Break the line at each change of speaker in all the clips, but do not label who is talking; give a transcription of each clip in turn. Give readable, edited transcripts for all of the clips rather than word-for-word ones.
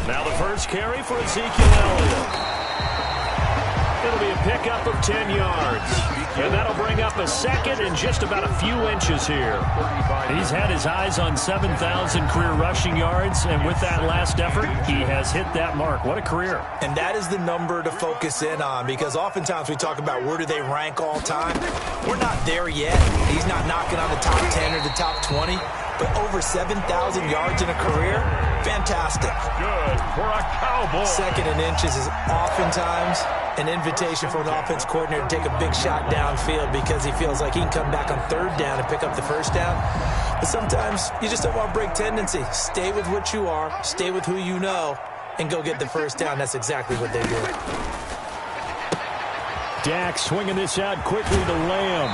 Now the first carry for Ezekiel Elliott. It'll be a pickup of 10 yards. And that'll bring up a second and just about a few inches here. He's had his eyes on 7,000 career rushing yards, and with that last effort, he has hit that mark. What a career.
And that is the number to focus in on, because oftentimes we talk about where do they rank all time. We're not there yet. He's not knocking on the top 10 or the top 20, but over 7,000 yards in a career, fantastic.
Good for a Cowboy.
Second and inches is oftentimes an invitation for an offense coordinator to take a big shot downfield because he feels like he can come back on third down and pick up the first down. But sometimes you just don't want to break tendency. Stay with what you are, stay with who you know, and go get the first down. That's exactly what they did.
Dak swinging this out quickly to Lamb.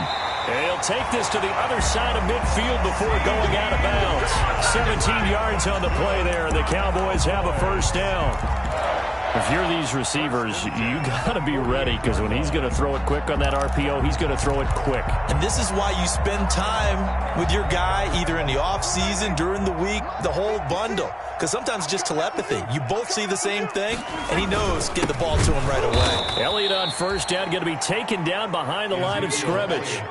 And he'll take this to the other side of midfield before going out of bounds. 17 yards on the play there, and the Cowboys have a first down. If you're these receivers, you got to be ready, because when he's going to throw it quick on that RPO, he's going to throw it quick.
And this is why you spend time with your guy either in the offseason, during the week, the whole bundle. Because sometimes it's just telepathy. You both see the same thing, and he knows get the ball to him right away.
Elliott on first down, going to be taken down behind the line of scrimmage.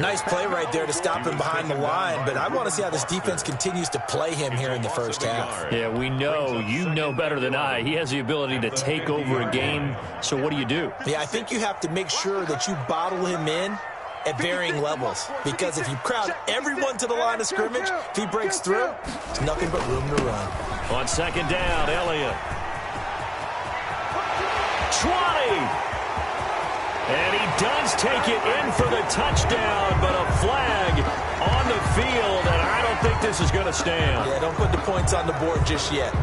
Nice play right there to stop him behind the line, but I want to see how this defense continues to play him here in the first half.
Yeah, we know, you know better than I, he has the ability to take over a game, so what do you do?
Yeah, I think you have to make sure that you bottle him in at varying levels, because if you crowd everyone to the line of scrimmage, if he breaks through, there's nothing but room to run.
On second down, Elliott. 20! And he does take it in for the touchdown, but a flag on the field, and I don't think this is going to stand.
Yeah, don't put the points on the board just yet.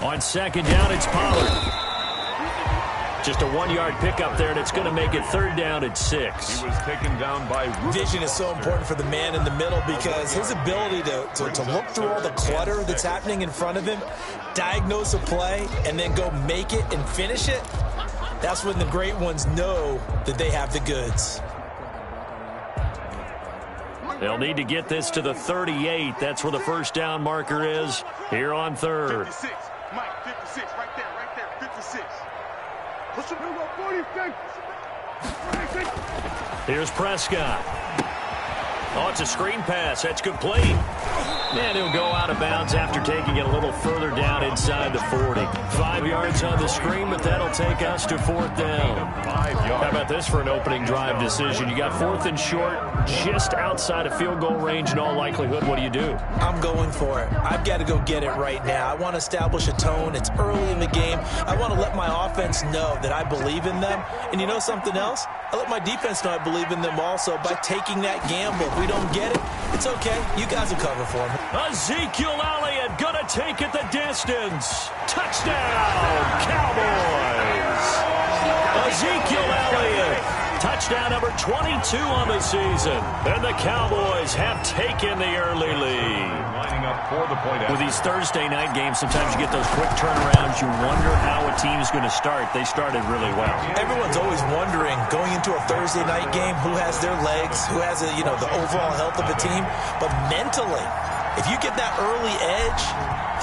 On second down, it's Pollard. Just a 1-yard pickup there, and it's going to make it third down at 6.
He was taken down by
Vision is so important for the man in the middle, because his ability to look through all the clutter that's happening in front of him, diagnose a play, and then go make it and finish it, that's when the great ones know that they have the goods.
They'll need to get this to the 38. That's where the first down marker is here on third.
56. Mike, 56, right there, 56.
Here's Prescott. Oh, it's a screen pass. That's complete. And he'll go out of bounds after taking it a little further down inside the 40. 5 yards on the screen, but that'll take us to fourth down.
5 yards.
How about this for an opening drive decision? You got fourth and short, just outside of field goal range in all likelihood. What do you do?
I'm going for it. I've got to go get it right now. I want to establish a tone. It's early in the game. I want to let my offense know that I believe in them. And you know something else? I let my defense know I believe in them also by taking that gamble. If we don't get it, it's okay. You guys will cover for me.
Ezekiel Elliott going to take it the distance. Touchdown, Cowboys. Ezekiel Elliott, touchdown number 22 on the season. And the Cowboys have taken the early lead.
Lining up for the point.
With these Thursday night games, sometimes you get those quick turnarounds. You wonder how a team is going to start. They started really well.
Everyone's always wondering, going into a Thursday night game, who has their legs, who has the overall health of a team. But mentally, if you get that early edge,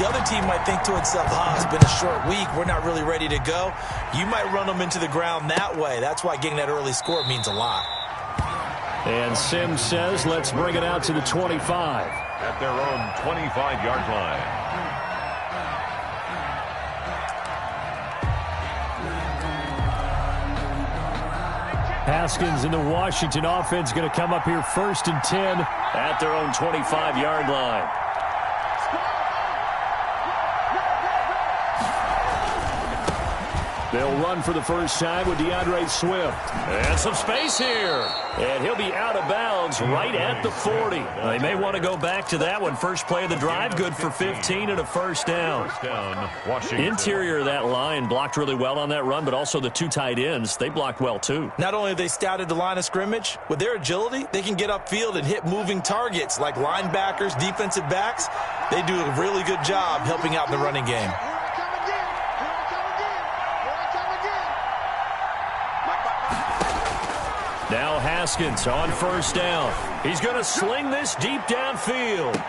the other team might think to itself, it's been a short week. We're not really ready to go. You might run them into the ground that way. That's why getting that early score means a lot.
And Sims says, let's bring it out to the 25.
At their own 25-yard line.
Haskins and the Washington offense going to come up here first and 10 at their own 25-yard line. They'll run for the first time with DeAndre Swift. And some space here. And he'll be out of bounds right at the 40. They may want to go back to that one. First play of the drive, good for 15 and a first down.
Washington.
Interior of that line blocked really well on that run, but also the two tight ends, they blocked well too.
Not only have they scouted the line of scrimmage, with their agility, they can get upfield and hit moving targets like linebackers, defensive backs. They do a really good job helping out in the running game.
Now Haskins on first down. He's going to sling this deep downfield.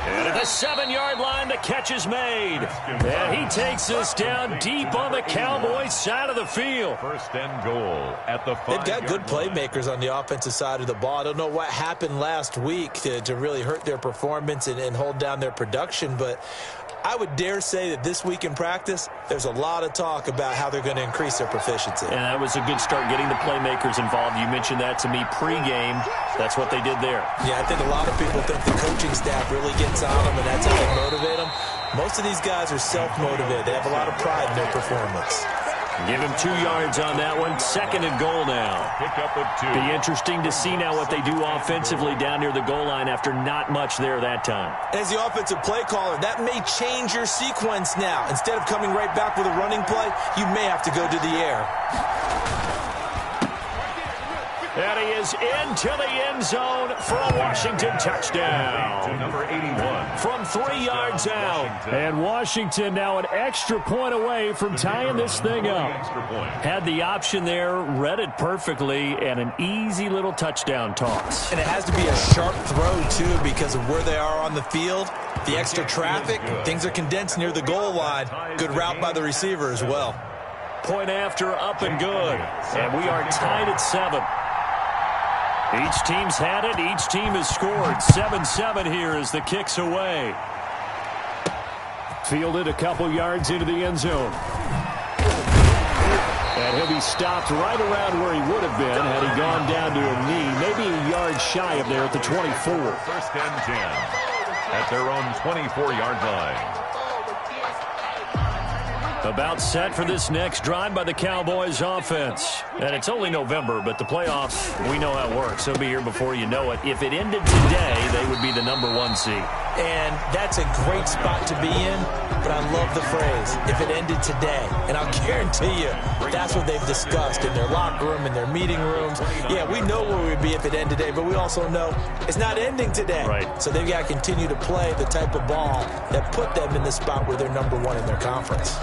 And at the 7-yard line, the catch is made. And he takes this down deep on the Cowboys side of the field.
First and goal at the 5-yard line.
They've got good playmakers on the offensive side of the ball. I don't know what happened last week to really hurt their performance and hold down their production, but I would dare say that this week in practice, there's a lot of talk about how they're going to increase their proficiency.
And that was a good start, getting the playmakers involved. You mentioned that to me pregame. That's what they did there.
Yeah, I think a lot of people think the coaching staff really gets on them, and that's how they motivate them. Most of these guys are self-motivated. They have a lot of pride in their performance.
Give him 2 yards on that one. 2nd and goal now.
Pick up of 2.
Be interesting to see now what they do offensively down near the goal line after not much there that time.
As the offensive play caller, that may change your sequence now. Instead of coming right back with a running play, you may have to go to the air.
And he is into the end zone for a Washington touchdown.
To number 81.
From 3 yards out. And Washington now an extra point away from tying this thing up. Had the option there, read it perfectly, and an easy little touchdown toss.
And it has to be a sharp throw, too, because of where they are on the field. The extra traffic, things are condensed near the goal line. Good route by the receiver as well.
Point after, up and good. And we are tied at 7. Each team's had it. Each team has scored. 7-7 here as the kick's away. Fielded a couple yards into the end zone. And he'll be stopped right around where he would have been had he gone down to a knee. Maybe a yard shy of there at the 24.
First and 10 at their own 24-yard line.
About set for this next drive by the Cowboys offense. And it's only November, but the playoffs, we know how it works. They'll be here before you know it. If it ended today, they would be the number 1 seed.
And that's a great spot to be in, but I love the phrase, if it ended today. And I'll guarantee you, that's what they've discussed in their locker room, in their meeting rooms. Yeah, we know where we'd be if it ended today, but we also know it's not ending today.
Right.
So they've got to continue to play the type of ball that put them in the spot where they're number 1 in their conference.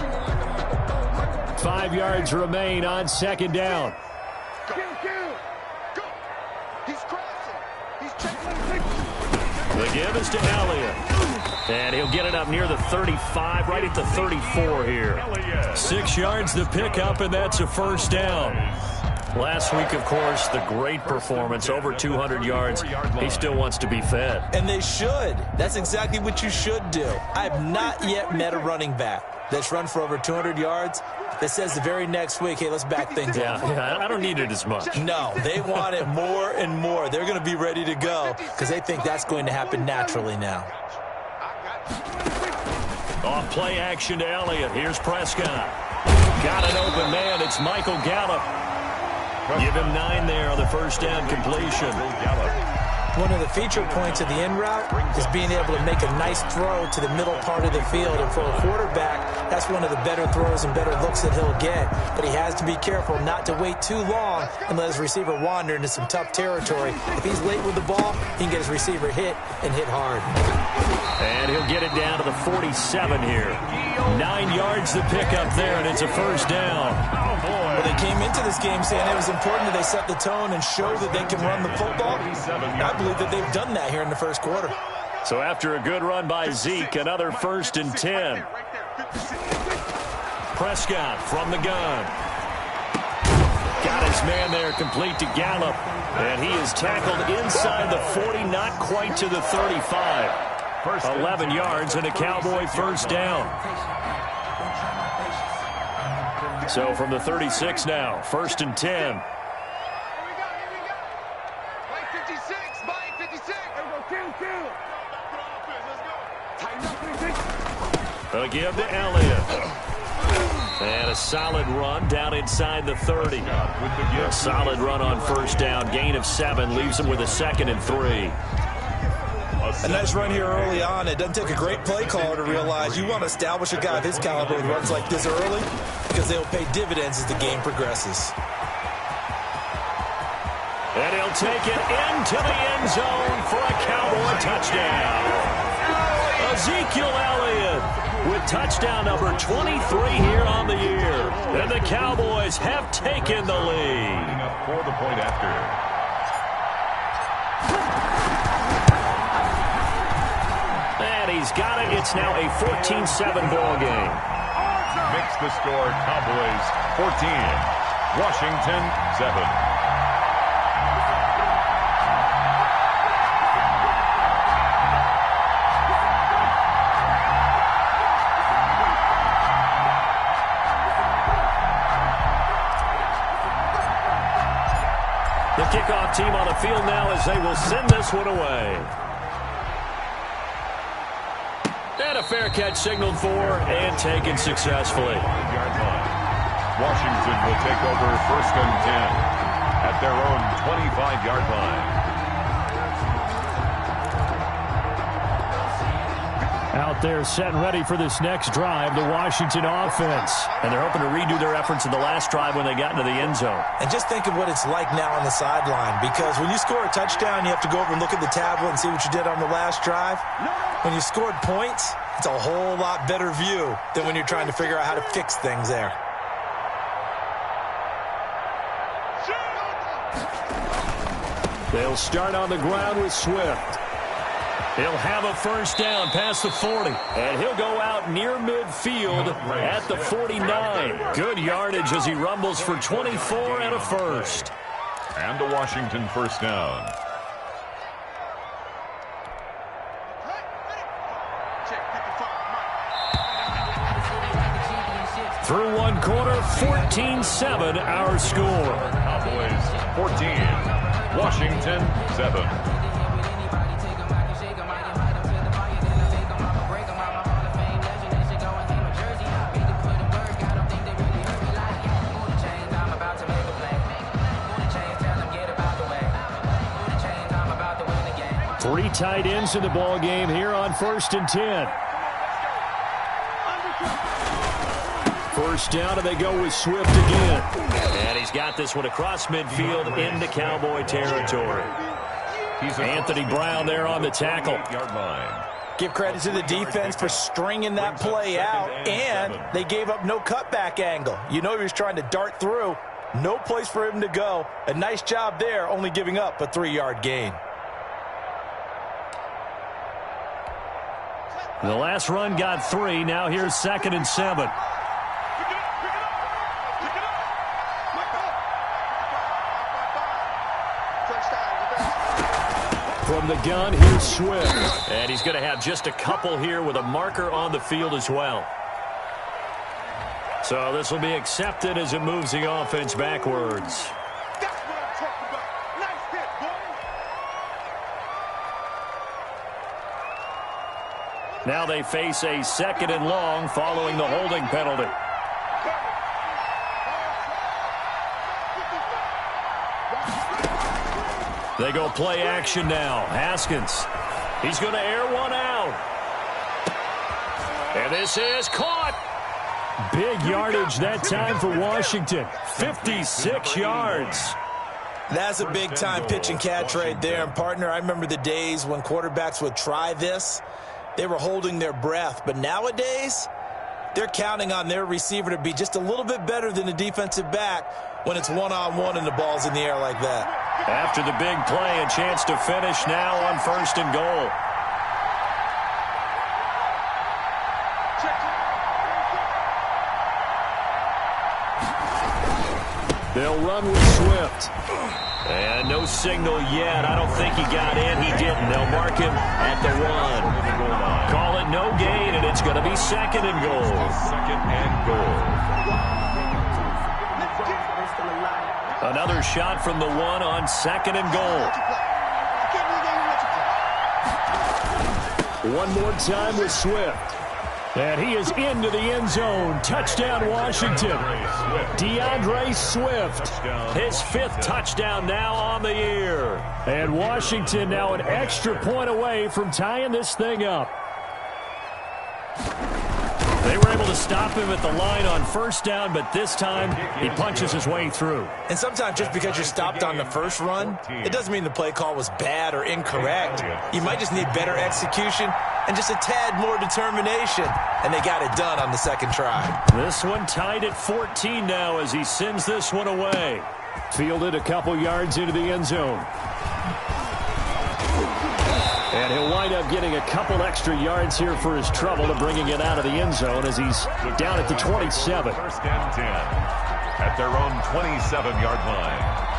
5 yards remain on 2nd down. The give is to Elliott. And he'll get it up near the 35, right at the 34 here. 6 yards the pickup, and that's a first down. Last week, of course, the great performance, over 200 yards. He still wants to be fed.
And they should. That's exactly what you should do. I have not yet met a running back that's run for over 200 yards that says the very next week, hey, let's back things up.
Yeah, I don't need it as much.
No, they want it more and more. They're going to be ready to go because they think that's going to happen naturally now.
Off play action to Elliott. Here's Prescott. Got an open man. It's Michael Gallup. Give him 9 there on the first down completion.
One of the feature points of the in route is being able to make a nice throw to the middle part of the field. And for a quarterback, that's one of the better throws and better looks that he'll get. But he has to be careful not to wait too long and let his receiver wander into some tough territory. If he's late with the ball, he can get his receiver hit and hit hard.
And he'll get it down to the 47 here. 9 yards to pick up there, and it's a first down.
Oh, boy.
Well, they came into this game saying it was important that they set the tone and show that they can run the football. I believe that they've done that here in the first quarter.
So after a good run by Zeke, another 1st and 10. Prescott from the gun. Got his man there, complete to Gallup. And he is tackled inside the 40, not quite to the 35. 11 yards and a Cowboy first down. So from the 36 now, 1st and 10. A give to Elliott. And a solid run down inside the 30. A solid run on first down. Gain of 7 leaves him with a 2nd and 3.
A nice run here early on. It doesn't take a great play caller to realize you want to establish a guy of his caliber who runs like this early because they'll pay dividends as the game progresses.
And he'll take it into the end zone for a Cowboy touchdown. A touchdown number 23 here on the year. And the Cowboys have taken the lead.
For the point after.
And he's got it. It's now a 14-7 ball game.
Makes the score Cowboys 14, Washington 7.
The kickoff team on the field now as they will send this one away. And a fair catch signaled for and taken successfully.
Washington will take over 1st and 10 at their own 25-yard line.
Out there set and ready for this next drive, the Washington offense. And they're hoping to redo their efforts in the last drive when they got into the end zone.
And just think of what it's like now on the sideline, because when you score a touchdown, you have to go over and look at the tablet and see what you did on the last drive. When you scored points, it's a whole lot better view than when you're trying to figure out how to fix things there.
They'll start on the ground with Swift. He'll have a first down past the 40. And he'll go out near midfield at the 49. Good yardage as he rumbles for 24 and a first.
And a Washington first down.
Through one quarter, 14-7 our score.
Cowboys 14, Washington 7.
3 tight ends in the ball game here on 1st and 10. First down, and they go with Swift again. And he's got this one across midfield into Cowboy territory. Anthony Brown there on the tackle.
Give credit to the defense for stringing that play out, and they gave up no cutback angle. You know he was trying to dart through. No place for him to go. A nice job there, only giving up a 3-yard gain.
The last run got 3. Now here's 2nd and 7. From the gun, here's Swift. And he's going to have just a couple here with a marker on the field as well. So this will be accepted as it moves the offense backwards. Now they face a 2nd and long following the holding penalty. They go play action now. Haskins. He's going to air one out. And this is caught. Big yardage that time for Washington. 56 yards.
That's a big-time pitch and catch right there. And, partner, I remember the days when quarterbacks would try this. They were holding their breath. But nowadays, they're counting on their receiver to be just a little bit better than the defensive back when it's one-on-one and the ball's in the air like that.
After the big play, a chance to finish now on 1st and goal. They'll run with Swift. And no signal yet. I don't think he got in. He didn't. They'll mark him at the 1. Call it no gain, and it's going to be 2nd and goal.
2nd and goal.
Another shot from the 1 on 2nd and goal. One more time with Swift. And he is into the end zone. Touchdown, Washington. DeAndre Swift, his 5th touchdown now on the year. And Washington now an extra point away from tying this thing up. They were able to stop him at the line on 1st down, but this time he punches his way through.
And sometimes just because you're stopped on the first run, it doesn't mean the play call was bad or incorrect. You might just need better execution and just a tad more determination, and they got it done on the second try.
This one tied at 14 now as he sends this one away. Fielded a couple yards into the end zone. And he'll wind up getting a couple extra yards here for his trouble to bringing it out of the end zone as he's down at the 27.
First and 10 at their own 27-yard line.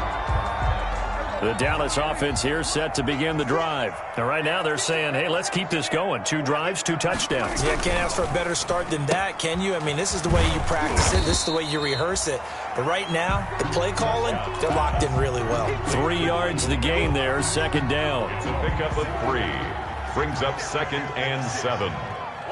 The Dallas offense here set to begin the drive. And right now they're saying, hey, let's keep this going. 2 drives, 2 touchdowns.
Yeah, can't ask for a better start than that, can you? I mean, this is the way you practice it. This is the way you rehearse it. But right now, the play calling, they're locked in really well.
3 yards the gain there, second down.
It's a pickup of 3. Brings up 2nd and 7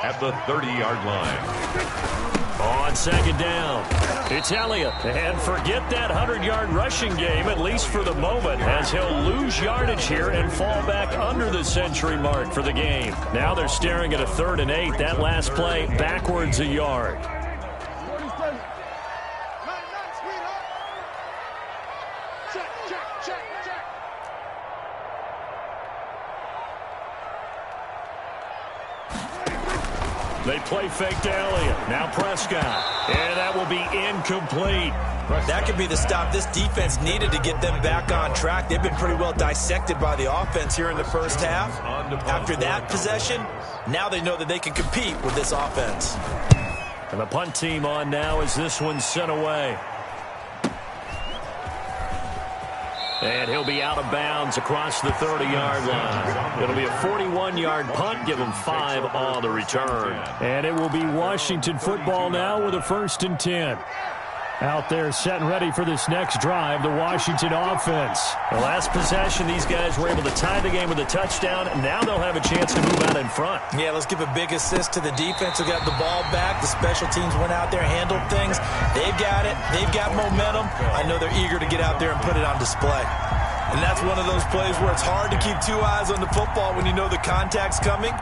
at the 30-yard line.
On second down, it's Elliott. And forget that 100-yard rushing game, at least for the moment, as he'll lose yardage here and fall back under the century mark for the game. Now they're staring at a 3rd and 8. That last play backwards a yard. They play fake to Elliott. Now Prescott. And that will be incomplete.
That could be the stop this defense needed to get them back on track. They've been pretty well dissected by the offense here in the first half. After that possession, now they know that they can compete with this offense.
And the punt team on now as this one's sent away. And he'll be out of bounds across the 30-yard line. It'll be a 41-yard punt, give him 5 on the return. And it will be Washington football now with a 1st and 10. Out there set and ready for this next drive, the Washington offense. The last possession, these guys were able to tie the game with a touchdown, and now they'll have a chance to move out in front.
Yeah, let's give a big assist to the defense who got the ball back. The special teams went out there, handled things. They've got it. They've got momentum. I know they're eager to get out there and put it on display. And that's one of those plays where it's hard to keep 2 eyes on the football when you know the contact's coming,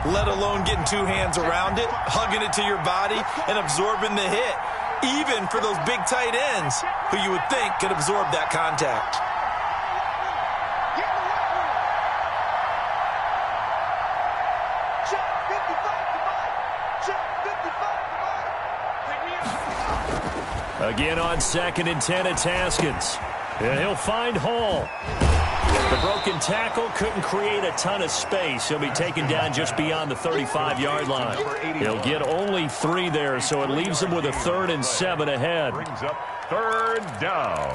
let alone getting 2 hands around it, hugging it to your body, and absorbing the hit. Even for those big tight ends who you would think could absorb that contact.
Again on 2nd and 10, it's Haskins. And he'll find Hall. The broken tackle couldn't create a ton of space. He'll be taken down just beyond the 35-yard line. He'll get only 3 there, so it leaves him with a 3rd and 7 ahead.
Brings up 3rd down.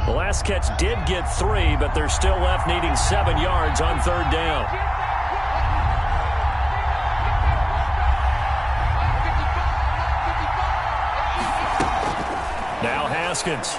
The last catch did get 3, but they're still left needing 7 yards on 3rd down. Now Haskins.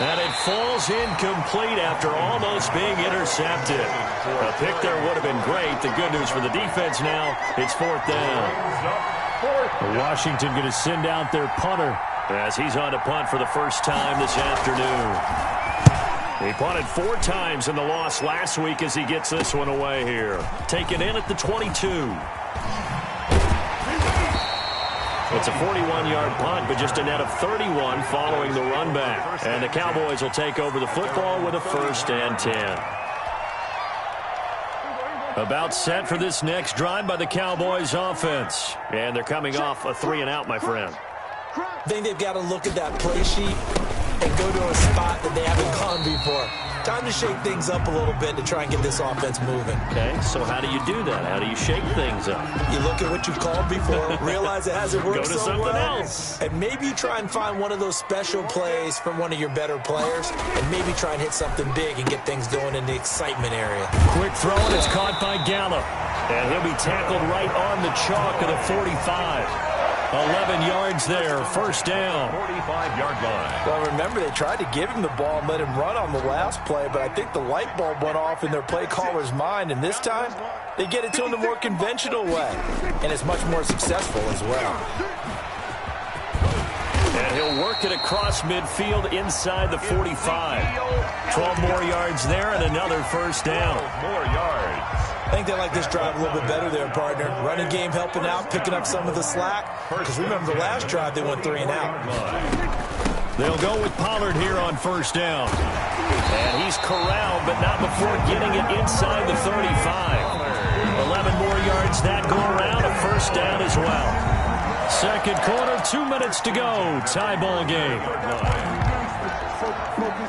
And it falls incomplete after almost being intercepted. A pick there would have been great. The good news for the defense now, it's 4th down. Washington going to send out their punter as he's on to punt for the first time this afternoon. He punted 4 times in the loss last week as he gets this one away here. Taken in at the 22. It's a 41-yard punt, but just a net of 31 following the run back. And the Cowboys will take over the football with a 1st and 10. About set for this next drive by the Cowboys offense. And they're coming off a 3-and-out, my friend.
I think they've got to look at that play sheet and go to a spot that they haven't gone before. Time to shake things up a little bit to try and get this offense moving.
Okay, so how do you do that? How do you shake things up?
You look at what you've called before, realize it hasn't worked so well.
Go to something else.
And maybe you try and find one of those special plays from one of your better players, and maybe try and hit something big and get things going in the excitement area.
Quick throw, and it's caught by Gallup. And he'll be tackled right on the chalk of the 45. 11 yards there, 1st down.
45-yard line.
Well, remember, they tried to give him the ball and let him run on the last play, but I think the light bulb went off in their play caller's mind, and this time they get it to him the more conventional way, and it's much more successful as well.
And he'll work it across midfield inside the 45. 12 more yards there and another 1st down.
12 more yards.
I think they like this drive a little bit better there, partner. Running game helping out, picking up some of the slack. Because remember the last drive, they went 3 and out.
They'll go with Pollard here on first down. And he's corralled, but not before getting it inside the 35. 11 more yards that go around, a first down as well. Second quarter, 2 minutes to go. Tie ball game.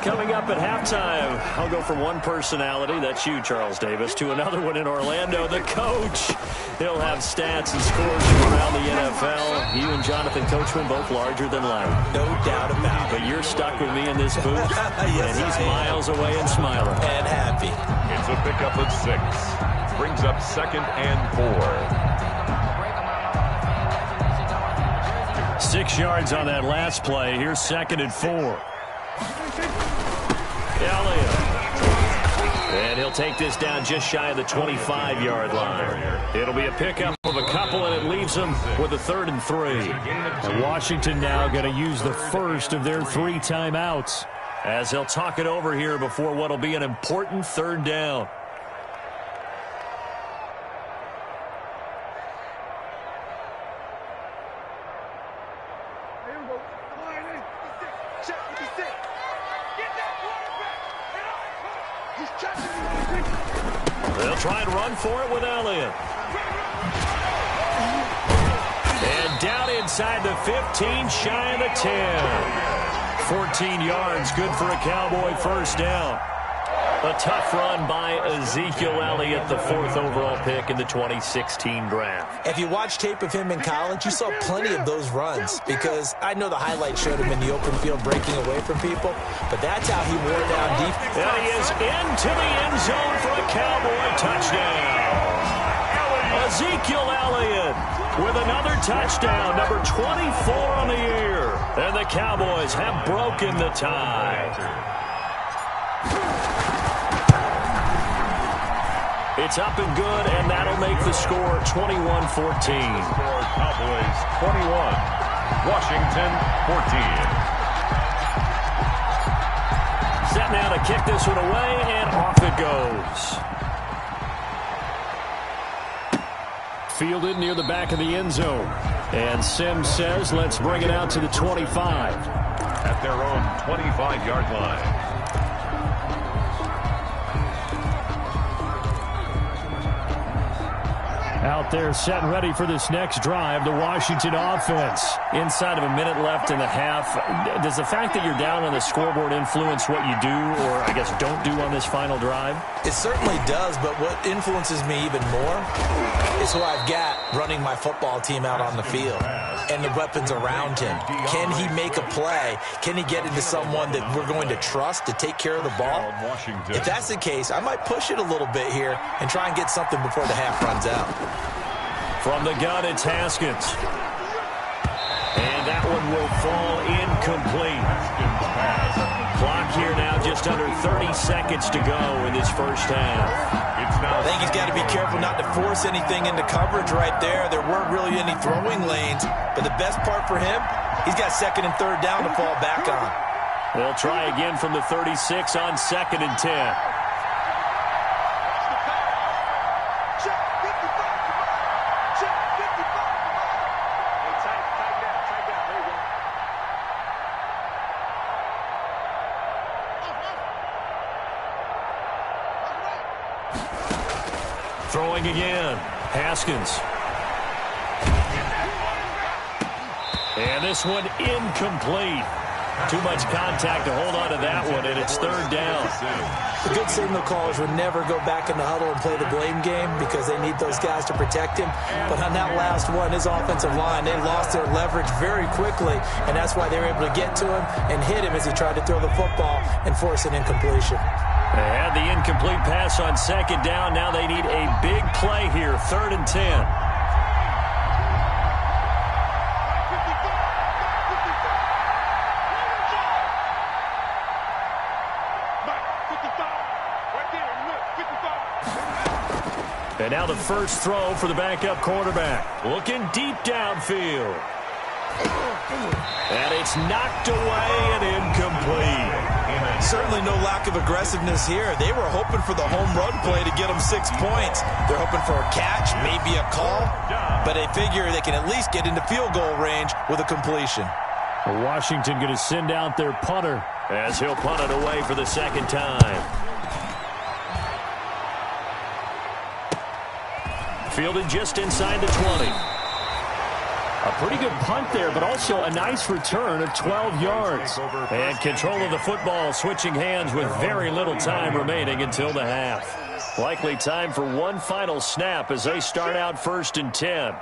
Coming up at halftime, I'll go from one personality, that's you, Charles Davis, to another one in Orlando, the coach. He'll have stats and scores from around the NFL. You and Jonathan Coachman both larger than life.
No doubt about it.
But you're stuck with me in this booth,
yes,
and he's miles away and smiling.
And happy.
It's a pickup of 6. Brings up 2nd and 4.
6 yards on that last play. Here's 2nd and 4. Elliott. And he'll take this down just shy of the 25-yard line. It'll be a pickup of a couple, and it leaves them with a 3rd and 3. And Washington now going to use the first of their 3 timeouts as they'll talk it over here before what will be an important 3rd down. They'll try and run for it with Elliott. And down inside the 15, shy of the 10. 14 yards, good for a Cowboy first down. A tough run by Ezekiel Elliott, the 4th overall pick in the 2016 draft.
If you watch tape of him in college, you saw plenty of those runs because I know the highlight showed him in the open field breaking away from people, but that's how he wore down deep.
And he is into the end zone for a Cowboy touchdown. Ezekiel Elliott with another touchdown, number 24 on the year. And the Cowboys have broken the tie. It's up and good, and that'll make the score 21-14.
Cowboys 21, Washington 14.
Set now to kick this one away, and off it goes. Fielded near the back of the end zone. And Sims says, let's bring it out to the 25.
At their own 25-yard line.
Out there set and ready for this next drive, the Washington offense. Inside of a minute left in the half, does the fact that you're down on the scoreboard influence what you do or, I guess, don't do on this final drive?
It certainly does, but what influences me even more is who I've got running my football team out on the field and the weapons around him. Can he make a play? Can he get into someone that we're going to trust to take care of the ball? If that's the case, I might push it a little bit here and try and get something before the half runs out.
From the gun, it's Haskins. And that one will fall incomplete. Clock here now, just under 30 seconds to go in this first half.
I think he's got to be careful not to force anything into coverage right there. There weren't really any throwing lanes, but the best part for him, he's got 2nd and 3rd down to fall back on.
They'll try again from the 36 on 2nd and 10. Throwing again, Haskins. And this one incomplete. Too much contact to hold on to that one, and it's 3rd down.
The good signal callers would never go back in the huddle and play the blame game because they need those guys to protect him. But on that last one, his offensive line, they lost their leverage very quickly, and that's why they were able to get to him and hit him as he tried to throw the football and force an incompletion.
They had the incomplete pass on 2nd down. Now they need a big play here, 3rd and 10. And now the first throw for the backup quarterback. Looking deep downfield. And it's knocked away and incomplete.
Certainly no lack of aggressiveness here. They were hoping for the home run play to get them 6 points. They're hoping for a catch, maybe a call, but they figure they can at least get into field goal range with a completion.
Washington going to send out their punter as he'll punt it away for the second time. Fielded just inside the 20. A pretty good punt there, but also a nice return of 12 yards. And control of the football switching hands with very little time remaining until the half. Likely time for one final snap as they start out 1st and 10.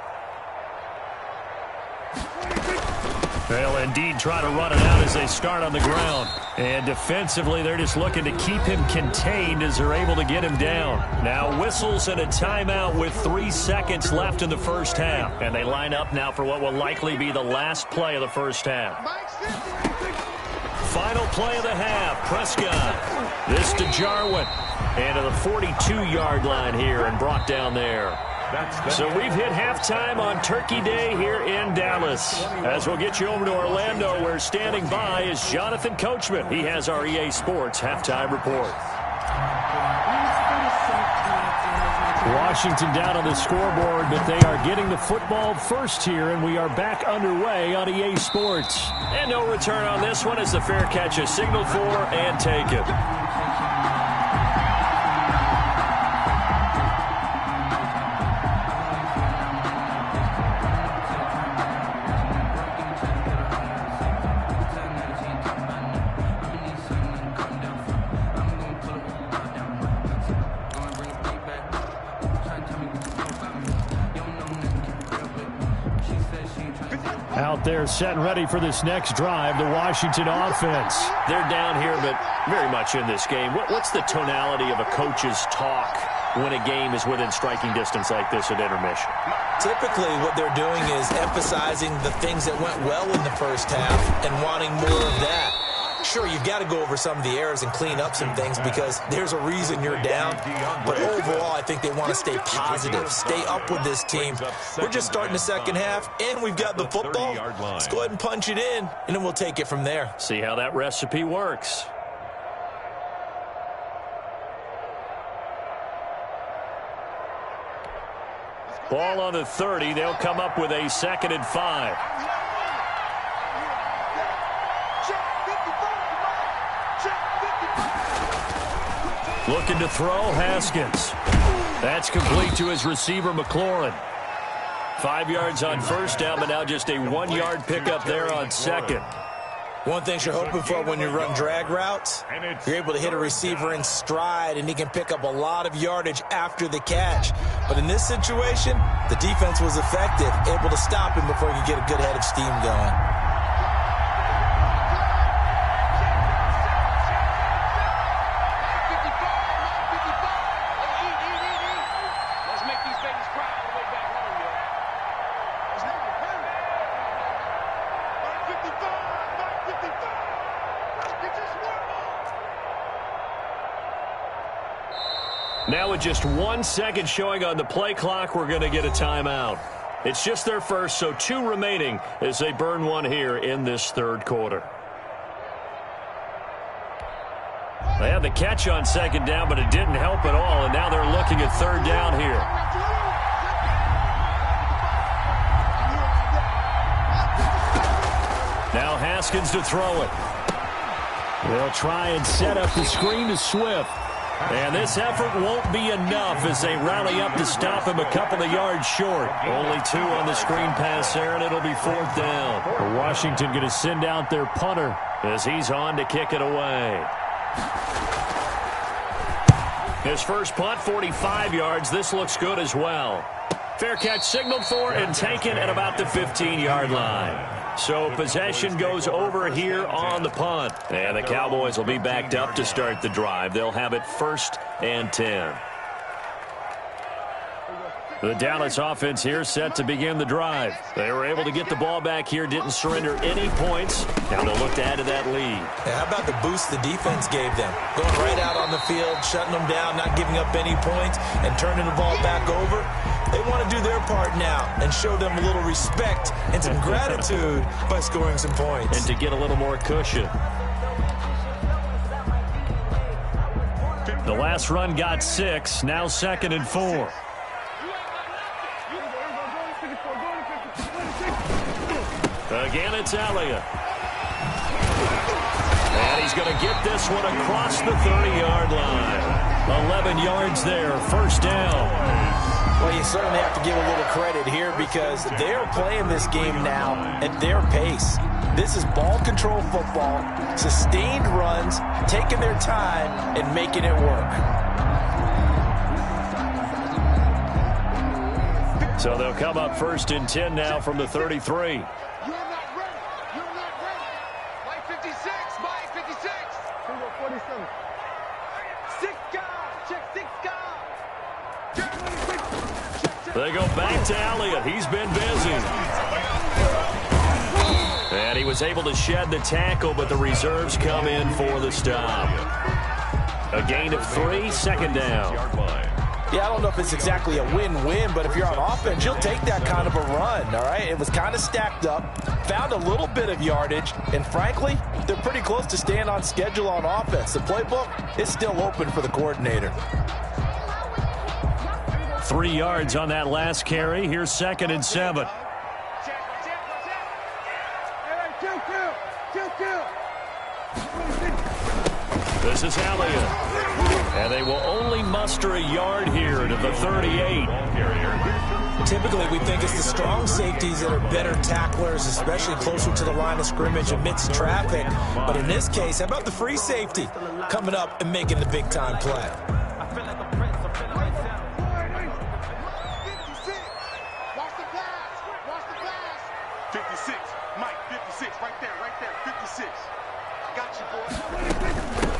They'll indeed try to run it out as they start on the ground. And defensively, they're just looking to keep him contained as they're able to get him down. Now whistles and a timeout with 3 seconds left in the first half. And they line up now for what will likely be the last play of the first half. Final play of the half. Prescott. This to Jarwin. And to the 42-yard line here and brought down there. So we've hit halftime on Turkey Day here in Dallas. As we'll get you over to Orlando, where standing by is Jonathan Coachman. He has our EA Sports halftime report. Washington down on the scoreboard, but they are getting the football first here, and we are back underway on EA Sports. And no return on this one as the fair catch is signaled for and taken. Out there set and ready for this next drive, the Washington offense. They're down here, but very much in this game. What's the tonality of a coach's talk when a game is within striking distance like this at intermission?
Typically, what they're doing is emphasizing the things that went well in the first half and wanting more of that. Sure, you've got to go over some of the errors and clean up some things because there's a reason you're down. But overall, I think they want to stay positive, stay up with this team. We're just starting the second half, and we've got the football. Let's go ahead and punch it in, and then we'll take it from there.
See how that recipe works. Ball on the 30. They'll come up with a 2nd and 5. Looking to throw, Haskins. That's complete to his receiver, McLaurin. 5 yards on first down, but now just a 1-yard pickup there on second.
One thing you're hoping for when you run drag routes, you're able to hit a receiver in stride, and he can pick up a lot of yardage after the catch. But in this situation, the defense was effective, able to stop him before he could get a good head of steam going.
Now with just 1 second showing on the play clock, we're going to get a timeout. It's just their first, so 2 remaining as they burn one here in this third quarter. They had the catch on second down, but it didn't help at all, and now they're looking at third down here. Now Haskins to throw it. They'll try and set up the screen to Swift. And this effort won't be enough as they rally up to stop him a couple of yards short. Only 2 on the screen pass there, and it'll be 4th down. Washington going to send out their punter as he's on to kick it away. His first punt, 45 yards. This looks good as well. Fair catch signaled for and taken at about the 15-yard line. So possession goes over here on the punt. And the Cowboys will be backed up to start the drive. They'll have it 1st and 10. The Dallas offense here set to begin the drive. They were able to get the ball back here, didn't surrender any points. Now they'll look to add to that lead.
Yeah, how about the boost the defense gave them? Going right out on the field, shutting them down, not giving up any points, and turning the ball back over. They want to do their part now and show them a little respect and some gratitude by scoring some points.
And to get a little more cushion. The last run got 6. Now 2nd and 4. Again, it's Elliott. And he's going to get this one across the 30-yard line. 11 yards there, first down.
Well, you certainly have to give a little credit here because they're playing this game now at their pace. This is ball control football, sustained runs, taking their time and making it work.
So they'll come up 1st and 10 now from the 33. They go back to Elliott. He's been busy. And he was able to shed the tackle, but the reserves come in for the stop. A gain of 3, 2nd down.
Yeah, I don't know if it's exactly a win-win, but if you're on offense, you'll take that kind of a run, all right? It was kind of stacked up, found a little bit of yardage, and frankly, they're pretty close to staying on schedule on offense. The playbook is still open for the coordinator.
3 yards on that last carry. Here's 2nd and 7. This is Elliott. And they will only muster a yard here to the 38.
Typically, we think it's the strong safeties that are better tacklers, especially closer to the line of scrimmage amidst traffic. But in this case, how about the free safety coming up and making the big-time play?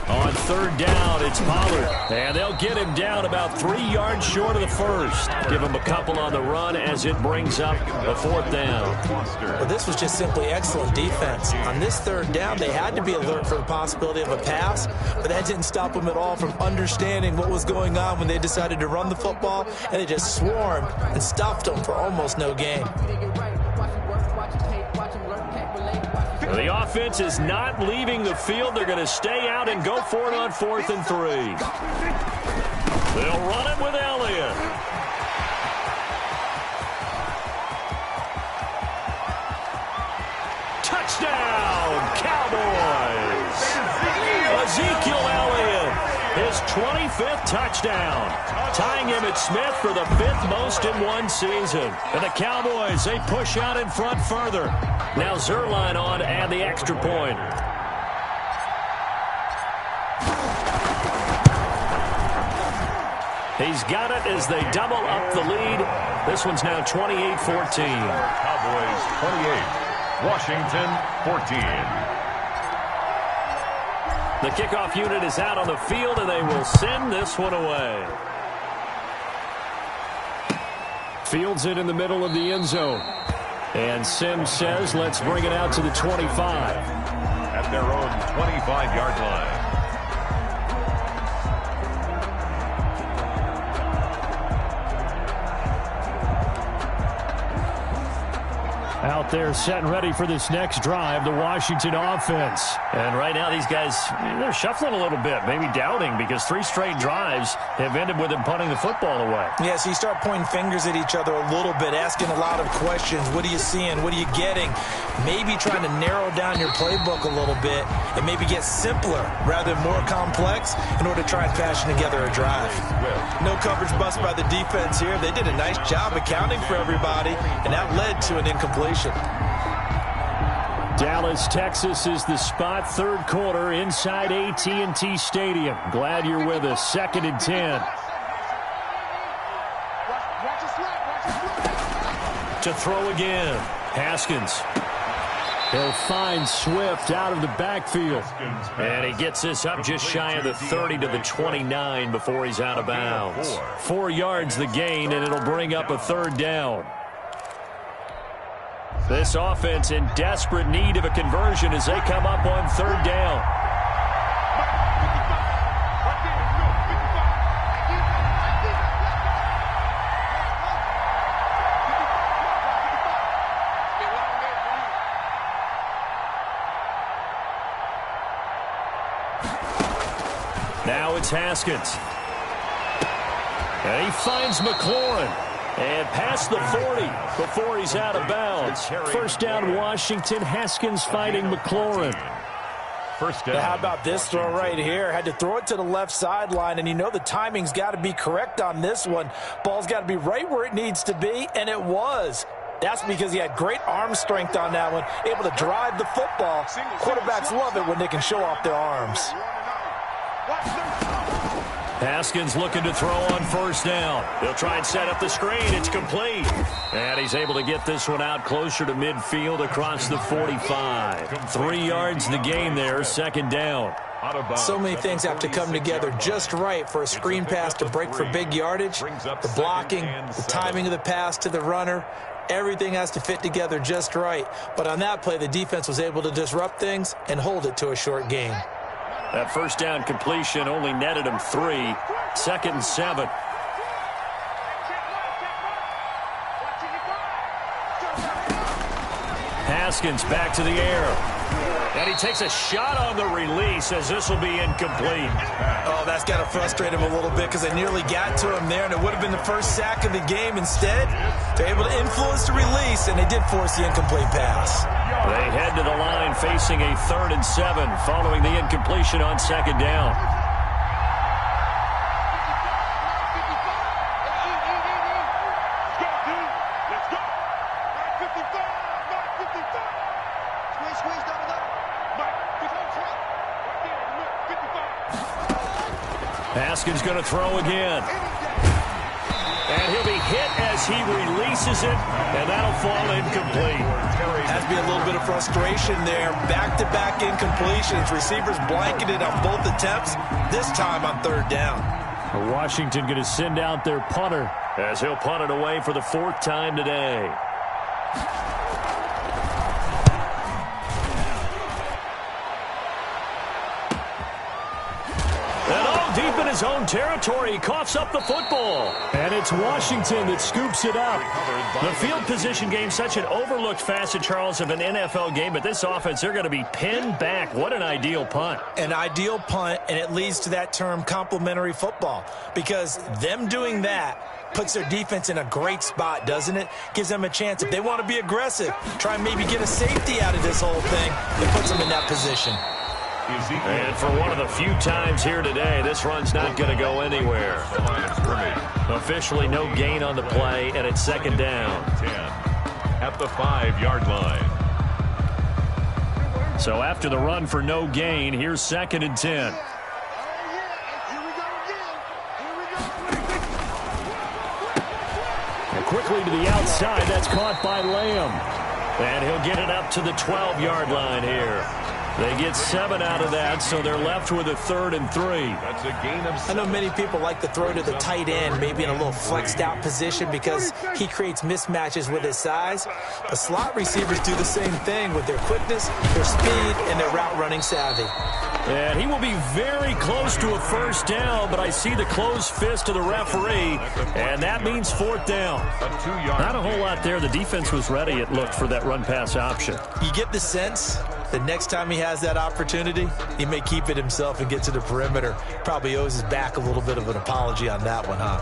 On 3rd down, it's Pollard. And they'll get him down about 3 yards short of the first. Give him a couple on the run as it brings up a 4th down.
Well, this was just simply excellent defense. On this 3rd down, they had to be alert for the possibility of a pass, but that didn't stop them at all from understanding what was going on when they decided to run the football, and they just swarmed and stuffed them for almost no gain.
The offense is not leaving the field. They're going to stay out and go for it on 4th and 3. They'll run it with Elliott. Touchdown, Cowboys! Ezekiel Elliott, his 25th touchdown, tying Emmitt Smith for the 5th most in one season. And the Cowboys, they push out in front further. Now Zerline on to add the extra point. He's got it as they double up the lead. This one's now 28-14.
Cowboys 28, Washington 14.
The kickoff unit is out on the field, and they will send this one away. Fields it in the middle of the end zone. And Sims says, let's bring it out to the 25.
At their own 25-yard line.
Out there set and ready for this next drive, the Washington offense. And right now these guys, they're shuffling a little bit, maybe doubting, because 3 straight drives have ended with them punting the football away.
Yeah, so you start pointing fingers at each other a little bit, asking a lot of questions. What are you seeing? What are you getting? Maybe trying to narrow down your playbook a little bit and maybe get simpler rather than more complex in order to try and fashion together a drive. No coverage bust by the defense here. They did a nice job accounting for everybody, and that led to an incompletion.
Dallas, Texas is the spot. 3rd quarter inside AT&T Stadium. Glad you're with us. 2nd and 10. To throw again. Haskins. He'll find Swift out of the backfield. And he gets this up just shy of the 30 to the 29 before he's out of bounds. 4 yards the gain, and it'll bring up a 3rd down. This offense in desperate need of a conversion as they come up on 3rd down. Now it's Haskins. And he finds McLaurin. And past the 40 before he's out of bounds. First down, Washington. Haskins fighting McLaurin.
First down.
Now, how about this throw right here? Had to throw it to the left sideline, and you know the timing's got to be correct on this one. Ball's got to be right where it needs to be, and it was. That's because he had great arm strength on that one, able to drive the football. Quarterbacks love it when they can show off their arms.
Haskins looking to throw on first down. He'll try and set up the screen. It's complete. And he's able to get this one out closer to midfield across the 45. 3 yards the gain there, second down.
So many things have to come together just right for a screen pass to break for big yardage. The blocking, the timing of the pass to the runner, everything has to fit together just right. But on that play, the defense was able to disrupt things and hold it to a short gain.
That first down completion only netted him 3. Second and 7. Haskins back to the air. And he takes a shot on the release as this will be incomplete.
Oh, that's got to frustrate him a little bit because they nearly got to him there, and it would have been the first sack of the game. Instead, they're able to influence the release, and they did force the incomplete pass.
They head to the line facing a 3rd and 7 following the incompletion on second down. Haskins going to throw again. And he'll be hit as he releases it, and that'll fall incomplete.
Has to be a little bit of frustration there. Back-to-back incompletions. Receivers blanketed on both attempts, this time on 3rd down.
Washington going to send out their punter as he'll punt it away for the 4th time today. Deep in his own territory, he coughs up the football. And it's Washington that scoops it up. The field position game, such an overlooked facet, Charles, of an NFL game. But this offense, they're going to be pinned back. What an ideal punt.
An ideal punt, and it leads to that term complementary football. Because them doing that puts their defense in a great spot, doesn't it? Gives them a chance. If they want to be aggressive, try and maybe get a safety out of this whole thing, it puts them in that position.
And for one of the few times here today, this run's not going to go anywhere. Officially no gain on the play, and it's second down.
10 at the 5-yard line.
So after the run for no gain, here's 2nd and 10. And quickly to the outside, that's caught by Lamb. And he'll get it up to the 12-yard line here. They get 7 out of that, so they're left with a 3rd and 3.
That's a gain of 7.
I know many people like to throw to the tight end, maybe in a little flexed out position because he creates mismatches with his size. The slot receivers do the same thing with their quickness, their speed, and their route running savvy.
And he will be very close to a first down, but I see the closed fist of the referee, and that means 4th down. Not a whole lot there. The defense was ready, it looked, for that run-pass option.
You get the sense the next time he has that opportunity, he may keep it himself and get to the perimeter. Probably owes his back a little bit of an apology on that one, huh?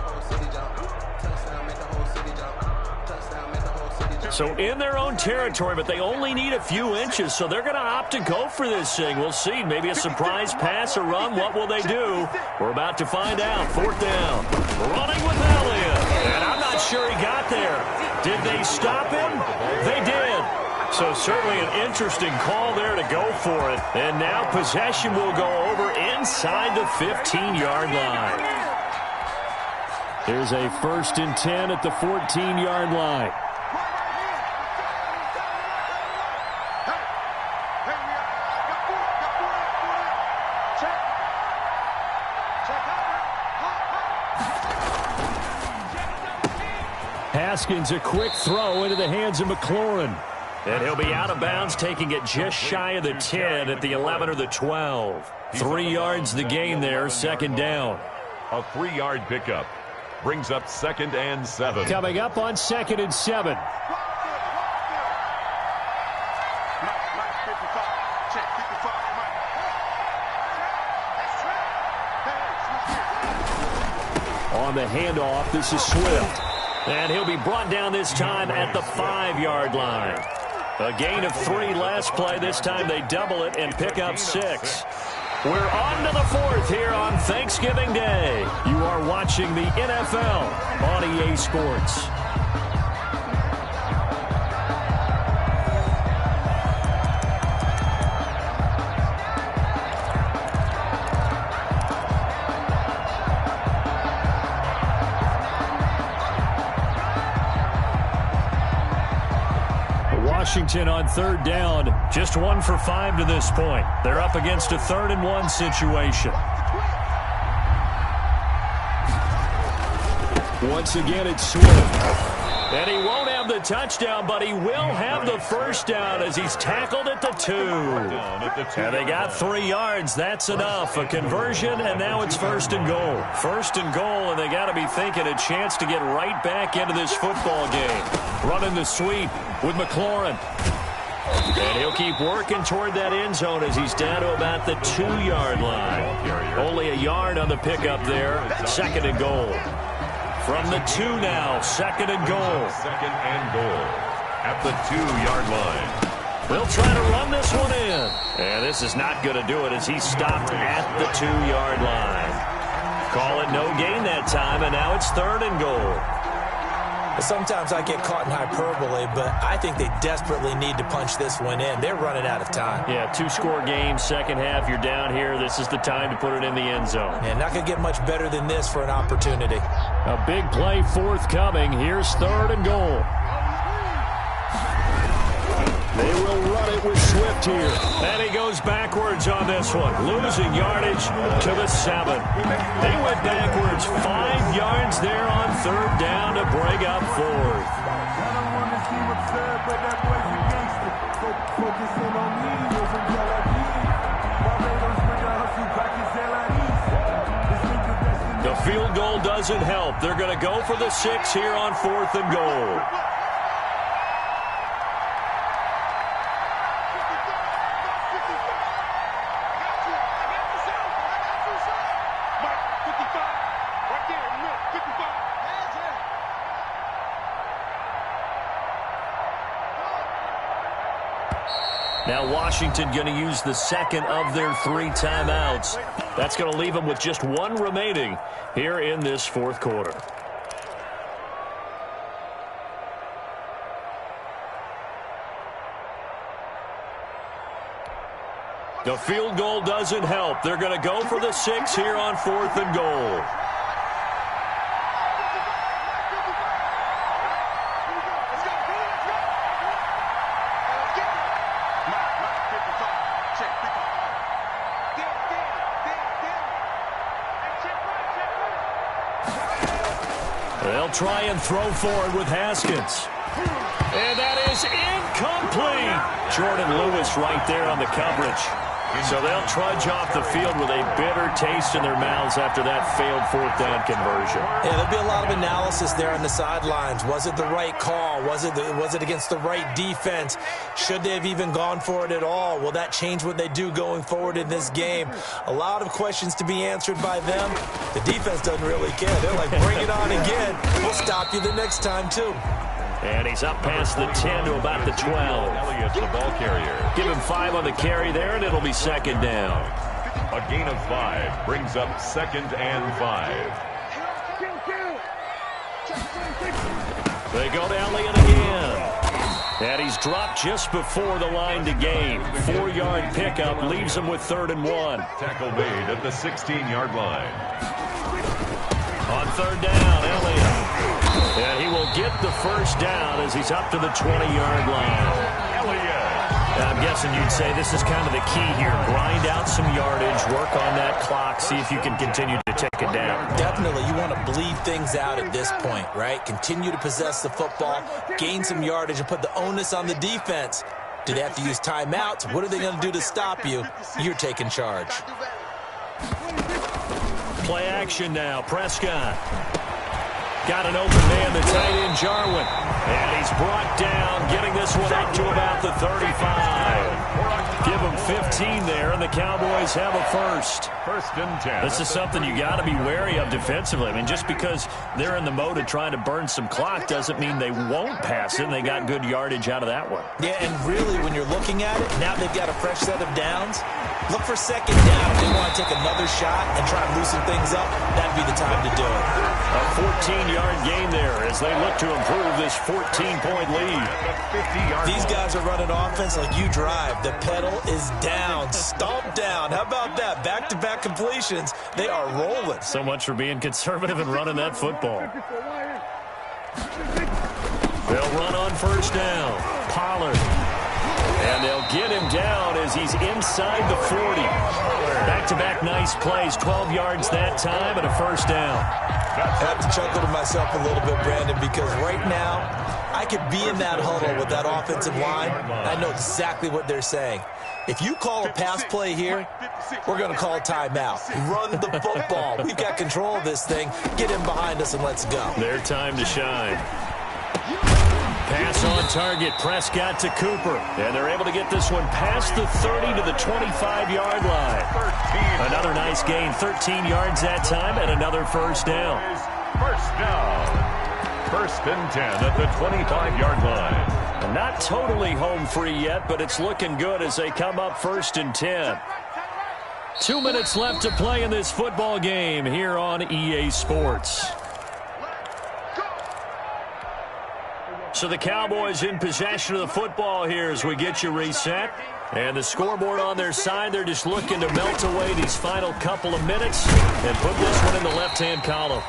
So in their own territory, but they only need a few inches, so they're going to opt to go for this thing. We'll see. Maybe a surprise pass or run. What will they do? We're about to find out. 4th down. Running with Elliott. And I'm not sure he got there. Did they stop him? They did. So certainly an interesting call there to go for it. And now possession will go over inside the 15-yard line. Here's a 1st and 10 at the 14-yard line. Haskins, a quick throw into the hands of McLaurin. And he'll be out of bounds, taking it just shy of the 10 at the 11 or the 12. 3 yards the gain there, second down.
A 3-yard pickup brings up 2nd and 7.
Coming up on 2nd and 7. on the handoff. This is Swift. And he'll be brought down this time at the 5-yard line. A gain of 3 last play. This time they double it and pick up 6. We're on to the 4th here on Thanksgiving Day. You are watching the NFL on EA Sports. Washington on 3rd down, just 1 for 5 to this point. They're up against a 3rd and 1 situation. Once again, it's Swift. And he won't have the touchdown, but he will have the first down as he's tackled at the 2. And they got 3 yards. That's enough. A conversion, and now it's 1st and goal. 1st and goal, and they got to be thinking a chance to get right back into this football game. Running the sweep with McLaurin. And he'll keep working toward that end zone as he's down to about the 2-yard line. Only a yard on the pickup there. 2nd and goal. From the 2 now, 2nd and goal.
2nd and goal at the 2-yard line.
They'll try to run this one in. And this is not going to do it as he's stopped at the 2-yard line. Call it no gain that time, and now it's 3rd and goal.
Sometimes I get caught in hyperbole, but I think they desperately need to punch this one in. They're running out of time.
Yeah, 2-score game, second half, you're down here. This is the time to put it in the end zone.
And not going to get much better than this for an opportunity.
A big play forthcoming. Here's 3rd and goal. They will run it with Swift here. And he goes backwards on this one. Losing yardage to the 7. They went backwards 5 yards there on 3rd down to bring up 4th. The field goal doesn't help. They're going to go for the 6 here on 4th and goal. Now Washington going to use the 2nd of their 3 timeouts. That's going to leave them with just 1 remaining here in this 4th quarter. The field goal doesn't help. They're going to go for the 6 here on 4th and goal. They'll try and throw forward with Haskins. And that is incomplete. Jordan Lewis right there on the coverage. So they'll trudge off the field with a bitter taste in their mouths after that failed 4th down conversion.
Yeah, there'll be a lot of analysis there on the sidelines. Was it the right call? Was it against the right defense? Should they have even gone for it at all? Will that change what they do going forward in this game? A lot of questions to be answered by them. The defense doesn't really care. They're like, bring it on again. We'll stop you the next time, too.
And he's up past the 10 to about the 12.
Elliott's the ball carrier.
Give him 5 on the carry there, and it'll be 2nd down.
A gain of 5 brings up 2nd and 5.
They go to Elliott again. And he's dropped just before the line to gain. 4-yard pickup leaves him with 3rd and 1.
Tackle made at the 16-yard line.
On 3rd down, Elliott. And he will get the first down as he's up to the 20-yard line.
Elliott.
I'm guessing you'd say this is kind of the key here. Grind out some yardage, work on that clock, see if you can continue to take it down.
Definitely, you want to bleed things out at this point, right? Continue to possess the football, gain some yardage, and put the onus on the defense. Do they have to use timeouts? What are they going to do to stop you? You're taking charge.
Play action now. Prescott. Got an open man, the tight end, Jarwin. And he's brought down, getting this one up to about the 35. Give him 15 there, and the Cowboys have a first.
First and 10.
This is something you got to be wary of defensively. I mean, just because they're in the mode of trying to burn some clock doesn't mean they won't pass it. And they got good yardage out of that one.
Yeah, and really, when you're looking at it, now they've got a fresh set of downs. Look for second down. If they want to take another shot and try and loosen things up, that'd be the time to do it.
A 14-yard gain there as they look to improve this 14-point lead.
These guys are running offense like you drive. The pedal is down, stomped down. How about that? Back-to-back completions. They are rolling.
So much for being conservative and running that football. They'll run on first down. Pollard. And they'll get him down as he's inside the 40. Back-to-back nice plays. 12 yards that time and a first down.
I have to chuckle to myself a little bit, Brandon, because right now I could be in that huddle with that offensive line. I know exactly what they're saying. If you call a pass play here, we're going to call a timeout. Run the football. We've got control of this thing. Get in behind us and let's go.
Their time to shine. Pass on target. Prescott to Cooper. And they're able to get this one past the 30 to the 25-yard line. Another nice gain. 13 yards that time and another first down.
First down. First and 10 at the 25-yard line.
And not totally home free yet, but it's looking good as they come up first and 10. 2 minutes left to play in this football game here on EA Sports. So the Cowboys in possession of the football here as we get you reset. And the scoreboard on their side, they're just looking to melt away these final couple of minutes and put this one in the left-hand column.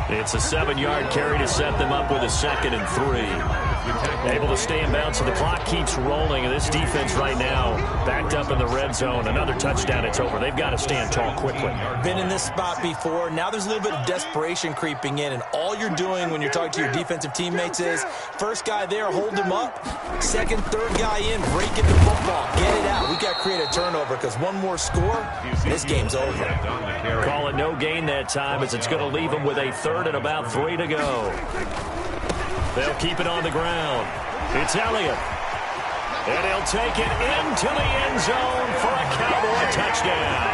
It's a 7-yard carry to set them up with a 2nd and 3. Able to stay in bounds, so the clock keeps rolling. And this defense right now backed up in the red zone. Another touchdown, it's over. They've got to stand tall quickly.
Been in this spot before. Now there's a little bit of desperation creeping in. And all you're doing when you're talking to your defensive teammates is, first guy there, hold him up. Second, third guy in, break it the football. Get it out. We got to create a turnover because one more score, this game's over.
Call it no gain that time as it's going to leave them with a 3rd and about 3 to go. They'll keep it on the ground. It's Elliott. And he'll take it into the end zone for a Cowboy touchdown.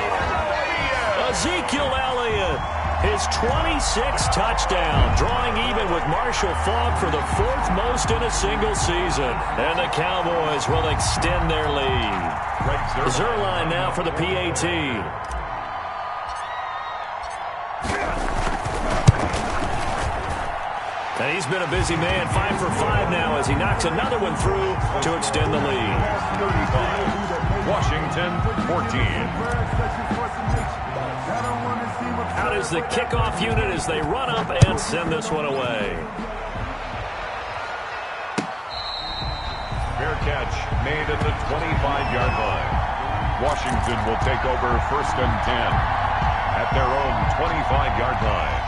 Ezekiel Elliott, his 26th touchdown, drawing even with Marshall Faulk for the 4th most in a single season. And the Cowboys will extend their lead. Zerline now for the PAT. And he's been a busy man, 5 for 5 now as he knocks another one through to extend the lead.
Washington 14.
Out is the kickoff unit as they run up and send this one away.
Fair catch made at the 25-yard line. Washington will take over 1st and 10 at their own 25-yard line.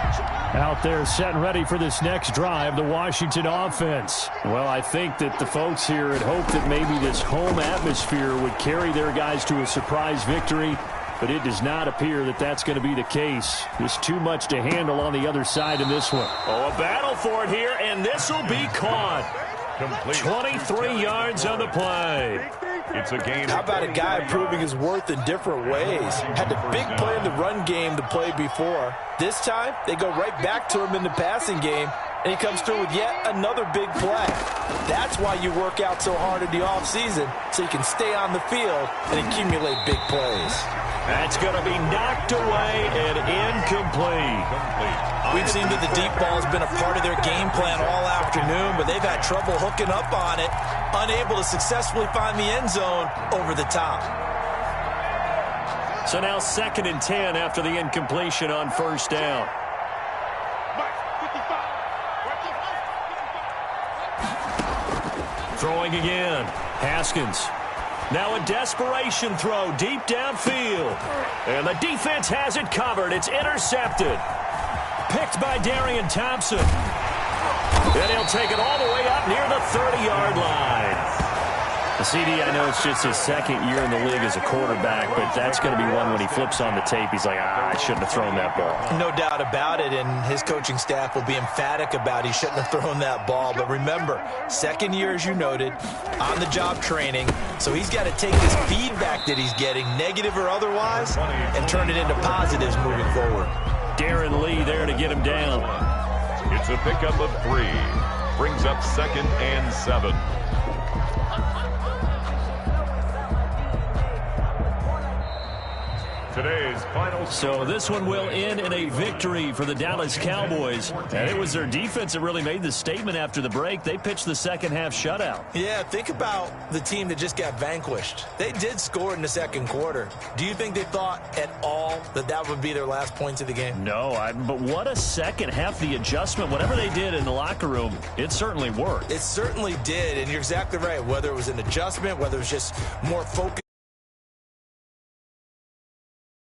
Out there set and ready for this next drive, the Washington offense. Well, I think that the folks here had hoped that maybe this home atmosphere would carry their guys to a surprise victory, but it does not appear that that's going to be the case. There's too much to handle on the other side in this one. Oh, a battle for it here, and this will be caught.
Complete.
23 yards on the play.
It's a game.
How about a guy proving his worth in different ways? Had the big play in the run game the play before. This time, they go right back to him in the passing game, and he comes through with yet another big play. That's why you work out so hard in the offseason, so you can stay on the field and accumulate big plays.
That's going to be knocked away and incomplete.
We've seen that the deep ball has been a part of their game plan all afternoon, but they've had trouble hooking up on it, unable to successfully find the end zone over the top.
So now 2nd and 10 after the incompletion on first down. Throwing again. Haskins. Now a desperation throw deep downfield. And the defense has it covered. It's intercepted. Picked by Darian Thompson. And he'll take it all the way up near the 30-yard line. CD, I know it's just his second year in the league as a quarterback, but that's going to be one when he flips on the tape, he's like, I shouldn't have thrown that ball.
No doubt about it, and his coaching staff will be emphatic about he shouldn't have thrown that ball. But remember, second year, as you noted, on-the-job training, so he's got to take this feedback that he's getting, negative or otherwise, and turn it into positives moving forward.
Darren Lee there to get him down.
It's a pickup of 3. Brings up 2nd and 7. Today's final.
So this one will end in a victory for the Dallas Cowboys. And it was their defense that really made the statement after the break. They pitched the second half shutout.
Yeah, think about the team that just got vanquished. They did score in the second quarter. Do you think they thought at all that that would be their last points of the game?
No, but what a second half. The adjustment, whatever they did in the locker room, it certainly worked.
It certainly did, and you're exactly right. Whether it was an adjustment, whether it was just more focus.